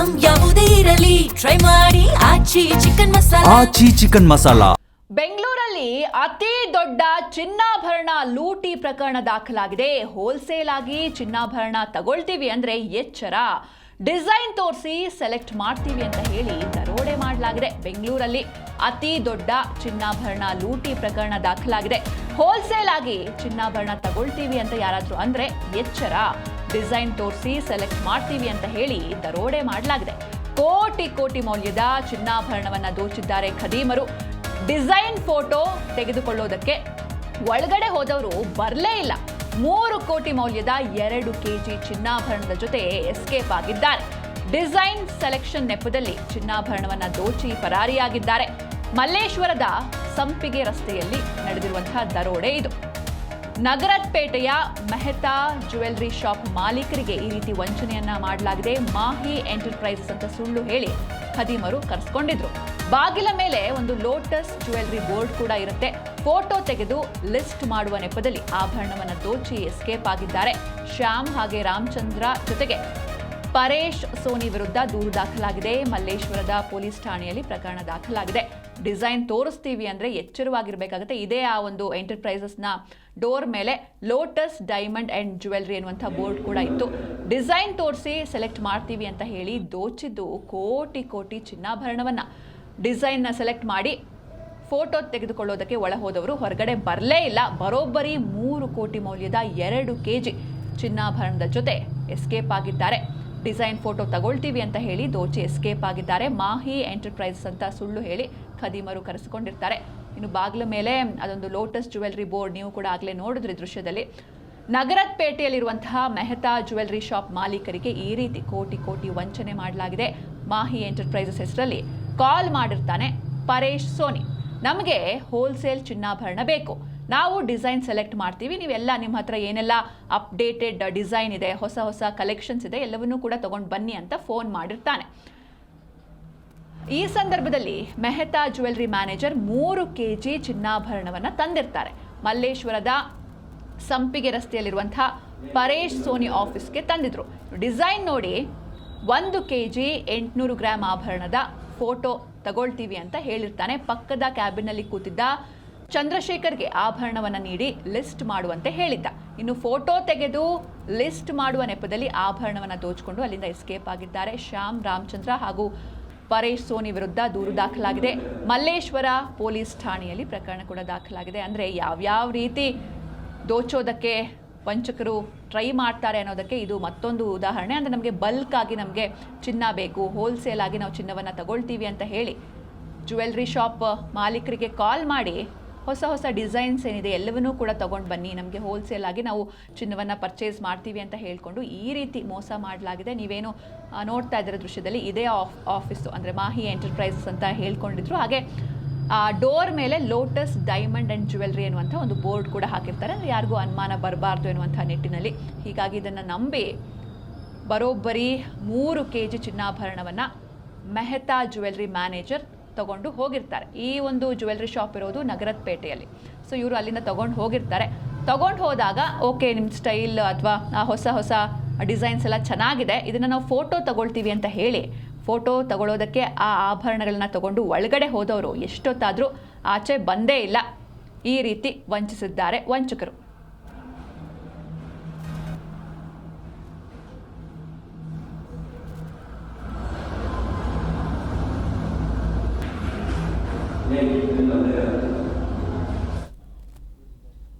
Item ಯಾವುದೇ ಇರಲಿ try ಮಾಡಿ ಆಚಿ ಚಿಕನ್ ಮಸಾಲಾ. ಬೆಂಗಳೂರಲ್ಲಿ ಅತಿ ದೊಡ್ಡ ಚಿನ್ನಾಭರಣ ಲೂಟಿ ಪ್ರಕರಣ ದಾಖಲಾಗಿದೆ. ಹೋಲ್ಸೇಲ್ ಆಗಿ ಚಿನ್ನಾಭರಣ ತಗೊಳ್ತೀವಿ ಅಂದ್ರೆ ಎಚ್ಚರ, ಡಿಸೈನ್ ತೋರಿಸಿ ಸೆಲೆಕ್ಟ್ ಮಾಡ್ತೀವಿ ಅಂತ ಹೇಳಿ ದರೋಡೆ ಮಾಡಲಾಗಿದೆ. ಬೆಂಗಳೂರಲ್ಲಿ ಅತಿ ದೊಡ್ಡ ಚಿನ್ನಾಭರಣ ಲೂಟಿ ಪ್ರಕರಣ ದಾಖಲಾಗಿದೆ. ಹೋಲ್ಸೇಲ್ ಆಗಿ ಚಿನ್ನಾಭರಣ ತಗೊಳ್ತೀವಿ ಅಂತ ಯಾರಾದ್ರೂ ಅಂದ್ರೆ ಎಚ್ಚರ, ಡಿಸೈನ್ ತೋರಿಸಿ ಸೆಲೆಕ್ಟ್ ಮಾಡ್ತೀವಿ ಅಂತ ಹೇಳಿ ದರೋಡೆ ಮಾಡಲಾಗಿದೆ. ಕೋಟಿ ಕೋಟಿ ಮೌಲ್ಯದ ಚಿನ್ನಾಭರಣವನ್ನ ದೋಚಿದ್ದಾರೆ ಖದೀಮರು. ಡಿಸೈನ್ ಫೋಟೋ ತೆಗೆದುಕೊಳ್ಳೋದಕ್ಕೆ ಒಳಗಡೆ ಹೋದವರು ಬರಲೇ ಇಲ್ಲ. 3 ಕೋಟಿ ಮೌಲ್ಯದ 2 ಕೆಜಿ ಚಿನ್ನಾಭರಣದ ಜೊತೆ ಎಸ್ಕೇಪ್ ಆಗಿದ್ದಾರೆ. ಡಿಸೈನ್ ಸೆಲೆಕ್ಷನ್ ನೆಪದಲ್ಲಿ ಚಿನ್ನಾಭರಣವನ್ನ ದೋಚಿ ಪರಾರಿಯಾಗಿದ್ದಾರೆ. ಮಲ್ಲೇಶ್ವರದ ಸಂಪಿಗೆ ರಸ್ತೆಯಲ್ಲಿ ನಡೆದಿರುವಂತಹ ದರೋಡೆ ಇದು. ನಗರಪೇಟೆಯ ಮೆಹತಾ ಜ್ಯುವೆಲ್ಲರಿ ಶಾಪ್ ಮಾಲೀಕರಿಗೆ ಈ ರೀತಿ ವಂಚನೆಯನ್ನ ಮಾಡಲಾಗಿದೆ. ಮಾಹಿ ಎಂಟರ್ಪ್ರೈಸಸ್ ಅಂತ ಸುಳ್ಳು ಹೇಳಿ ಖದೀಮರು ಕರೆಸ್ಕೊಂಡಿದ್ರು. ಬಾಗಿಲ ಮೇಲೆ ಒಂದು ಲೋಟಸ್ ಜ್ಯುವೆಲ್ಲರಿ ಬೋರ್ಡ್ ಕೂಡ ಇರುತ್ತೆ. ಫೋಟೋ ತೆಗೆದು ಲಿಸ್ಟ್ ಮಾಡುವ ನೆಪದಲ್ಲಿ ಆಭರಣವನ್ನು ದೋಚಿ ಎಸ್ಕೇಪ್ ಆಗಿದ್ದಾರೆ. ಶ್ಯಾಮ್ ಹಾಗೆ ರಾಮಚಂದ್ರ ಜೊತೆಗೆ ಪರೇಶ್ ಸೋನಿ ವಿರುದ್ಧ ದೂರು ದಾಖಲಾಗಿದೆ. ಮಲ್ಲೇಶ್ವರದ ಪೊಲೀಸ್ ಠಾಣೆಯಲ್ಲಿ ಪ್ರಕರಣ ದಾಖಲಾಗಿದೆ. ಡಿಸೈನ್ ತೋರಿಸ್ತೀವಿ ಅಂದ್ರೆ ಎಚ್ಚರವಾಗಿರ್ಬೇಕಾಗುತ್ತೆ. ಇದೇ ಆ ಒಂದು ಎಂಟರ್ಪ್ರೈಸಸ್ನ ಡೋರ್ ಮೇಲೆ ಲೋಟಸ್ ಡೈಮಂಡ್ ಅಂಡ್ ಜ್ಯುವೆಲ್ಲರಿ ಎನ್ನುವಂಥ ಬೋರ್ಡ್ ಕೂಡ ಇತ್ತು. ಡಿಸೈನ್ ತೋರಿಸಿ ಸೆಲೆಕ್ಟ್ ಮಾಡ್ತೀವಿ ಅಂತ ಹೇಳಿ ದೋಚಿದ್ದು ಕೋಟಿ ಕೋಟಿ ಚಿನ್ನಾಭರಣವನ್ನ. ಡಿಸೈನ್ನ ಸೆಲೆಕ್ಟ್ ಮಾಡಿ ಫೋಟೋ ತೆಗೆದುಕೊಳ್ಳೋದಕ್ಕೆ ಒಳ ಹೋದವರು ಹೊರಗಡೆ ಬರಲೇ ಇಲ್ಲ. ಬರೋಬ್ಬರಿ 3 ಕೋಟಿ ಮೌಲ್ಯದ 2 ಕೆಜಿ ಚಿನ್ನಾಭರಣದ ಜೊತೆ ಎಸ್ಕೇಪ್ ಆಗಿದ್ದಾರೆ. ಡಿಸೈನ್ ಫೋಟೋ ತಗೊಳ್ತೀವಿ ಅಂತ ಹೇಳಿ ದೋಚಿ ಎಸ್ಕೇಪ್ ಆಗಿದ್ದಾರೆ. ಮಾಹಿ ಎಂಟರ್ಪ್ರೈಸಸ್ ಅಂತ ಸುಳ್ಳು ಹೇಳಿ ಖದೀಮರು ಕರೆಸಿಕೊಂಡಿರ್ತಾರೆ. ಇನ್ನು ಬಾಗಿಲ ಮೇಲೆ ಅದೊಂದು ಲೋಟಸ್ ಜ್ಯುವೆಲ್ಲರಿ ಬೋರ್ಡ್ ನೀವು ಕೂಡ ಆಗಲೇ ನೋಡಿದ್ರಿ ದೃಶ್ಯದಲ್ಲಿ. ನಗರಪೇಟೆಯಲ್ಲಿರುವಂತಹ ಮೆಹತಾ ಜ್ಯುವೆಲ್ಲರಿ ಶಾಪ್ ಮಾಲೀಕರಿಗೆ ಈ ರೀತಿ ಕೋಟಿ ಕೋಟಿ ವಂಚನೆ ಮಾಡಲಾಗಿದೆ. ಮಾಹಿ ಎಂಟರ್ಪ್ರೈಸಸ್ ಹೆಸರಲ್ಲಿ ಕಾಲ್ ಮಾಡಿರ್ತಾನೆ ಪರೇಶ್ ಸೋನಿ. ನಮಗೆ ಹೋಲ್ಸೇಲ್ ಚಿನ್ನಾಭರಣ ಬೇಕು, ನಾವು ಡಿಸೈನ್ ಸೆಲೆಕ್ಟ್ ಮಾಡ್ತೀವಿ, ನೀವೆಲ್ಲ ನಿಮ್ಮ ಹತ್ರ ಏನೆಲ್ಲ ಅಪ್ಡೇಟೆಡ್ ಡಿಸೈನ್ ಇದೆ, ಹೊಸ ಹೊಸ ಕಲೆಕ್ಷನ್ಸ್ ಇದೆ, ಎಲ್ಲವನ್ನೂ ಕೂಡ ತಗೊಂಡು ಬನ್ನಿ ಅಂತ ಫೋನ್ ಮಾಡಿರ್ತಾನೆ. ಈ ಸಂದರ್ಭದಲ್ಲಿ ಮೆಹತಾ ಜ್ಯುವೆಲ್ಲರಿ ಮ್ಯಾನೇಜರ್ 3 ಕೆಜಿ ಚಿನ್ನಾಭರಣವನ್ನು ತಂದಿರ್ತಾರೆ. ಮಲ್ಲೇಶ್ವರದ ಸಂಪಿಗೆ ರಸ್ತೆಯಲ್ಲಿರುವಂತಹ ಪರೇಶ್ ಸೋನಿ ಆಫೀಸ್ಗೆ ತಂದಿದ್ರು. ಡಿಸೈನ್ ನೋಡಿ 1 ಕೆಜಿ 800 ಗ್ರಾಮ್ ಆಭರಣದ ಫೋಟೋ ತಗೊಳ್ತೀವಿ ಅಂತ ಹೇಳಿರ್ತಾನೆ. ಪಕ್ಕದ ಕ್ಯಾಬಿನಲ್ಲಿ ಕೂತಿದ್ದ ಚಂದ್ರಶೇಖರ್ಗೆ ಆಭರಣವನ್ನು ನೀಡಿ ಲಿಸ್ಟ್ ಮಾಡುವಂತೆ ಹೇಳಿದ್ದ. ಇನ್ನು ಫೋಟೋ ತೆಗೆದು ಲಿಸ್ಟ್ ಮಾಡುವ ನೆಪದಲ್ಲಿ ಆಭರಣವನ್ನು ದೋಚಿಕೊಂಡು ಅಲ್ಲಿಂದ ಎಸ್ಕೇಪ್ ಆಗಿದ್ದಾರೆ. ಶ್ಯಾಮ್, ರಾಮಚಂದ್ರ ಹಾಗೂ ಪರೇಶ್ ಸೋನಿ ವಿರುದ್ಧ ದೂರು ದಾಖಲಾಗಿದೆ. ಮಲ್ಲೇಶ್ವರ ಪೊಲೀಸ್ ಠಾಣೆಯಲ್ಲಿ ಪ್ರಕರಣ ಕೂಡ ದಾಖಲಾಗಿದೆ. ಅಂದರೆ ಯಾವ್ಯಾವ ರೀತಿ ದೋಚೋದಕ್ಕೆ ವಂಚಕರು ಟ್ರೈ ಮಾಡ್ತಾರೆ ಅನ್ನೋದಕ್ಕೆ ಇದು ಮತ್ತೊಂದು ಉದಾಹರಣೆ. ಅಂದರೆ ನಮಗೆ ಬಲ್ಕ್ ಆಗಿ ನಮಗೆ ಚಿನ್ನ ಬೇಕು, ಹೋಲ್ಸೇಲ್ ಆಗಿ ನಾವು ಚಿನ್ನವನ್ನು ತಗೊಳ್ತೀವಿ ಅಂತ ಹೇಳಿ ಜ್ಯುವೆಲ್ಲರಿ ಶಾಪ್ ಮಾಲೀಕರಿಗೆ ಕಾಲ್ ಮಾಡಿ ಹೊಸ ಹೊಸ ಡಿಸೈನ್ಸ್ ಏನಿದೆ ಎಲ್ಲವನ್ನೂ ಕೂಡ ತಗೊಂಡು ಬನ್ನಿ, ನಮಗೆ ಹೋಲ್ಸೇಲ್ ಆಗಿ ನಾವು ಚಿನ್ನವನ್ನು ಪರ್ಚೇಸ್ ಮಾಡ್ತೀವಿ ಅಂತ ಹೇಳಿಕೊಂಡು ಈ ರೀತಿ ಮೋಸ ಮಾಡಲಾಗಿದೆ. ನೀವೇನು ನೋಡ್ತಾ ಇದ್ದೀರ ದೃಶ್ಯದಲ್ಲಿ ಇದೇ ಆಫೀಸು, ಅಂದರೆ ಮಾಹಿ ಎಂಟರ್ಪ್ರೈಸಸ್ ಅಂತ ಹೇಳ್ಕೊಂಡಿದ್ರು. ಹಾಗೆ ಡೋರ್ ಮೇಲೆ ಲೋಟಸ್ ಡೈಮಂಡ್ ಅಂಡ್ ಜ್ಯುವೆಲ್ಲರಿ ಎನ್ನುವಂಥ ಒಂದು ಬೋರ್ಡ್ ಕೂಡ ಹಾಕಿರ್ತಾರೆ. ಅಂದರೆ ಯಾರಿಗೂ ಅನುಮಾನ ಬರಬಾರ್ದು ಎನ್ನುವಂಥ ನಿಟ್ಟಿನಲ್ಲಿ. ಹೀಗಾಗಿ ಇದನ್ನು ನಂಬಿ ಬರೋಬ್ಬರಿ 3 ಕೆಜಿ ಚಿನ್ನಾಭರಣವನ್ನು ಮೆಹತಾ ಜ್ಯುವೆಲ್ಲರಿ ಮ್ಯಾನೇಜರ್ ತಗೊಂಡು ಹೋಗಿರ್ತಾರೆ. ಈ ಒಂದು ಜ್ಯುವೆಲ್ಲರಿ ಶಾಪ್ ಇರೋದು ನಗರಪೇಟೆಯಲ್ಲಿ. ಸೊ ಇವರು ಅಲ್ಲಿಂದ ತಗೊಂಡು ಹೋಗಿರ್ತಾರೆ. ತಗೊಂಡು ಹೋದಾಗ ಓಕೆ, ನಿಮ್ಮ ಸ್ಟೈಲ್ ಅಥವಾ ಹೊಸ ಹೊಸ ಡಿಸೈನ್ಸ್ ಎಲ್ಲ ಚೆನ್ನಾಗಿದೆ, ಇದನ್ನು ನಾವು ಫೋಟೋ ತಗೊಳ್ತೀವಿ ಅಂತ ಹೇಳಿ ಫೋಟೋ ತಗೊಳ್ಳೋದಕ್ಕೆ ಆ ಆಭರಣಗಳನ್ನ ತಗೊಂಡು ಒಳಗಡೆ ಹೋದವರು ಎಷ್ಟೊತ್ತಾದರೂ ಆಚೆ ಬಂದೇ ಇಲ್ಲ. ಈ ರೀತಿ ವಂಚಿಸಿದ್ದಾರೆ ವಂಚಕರು. Yeah,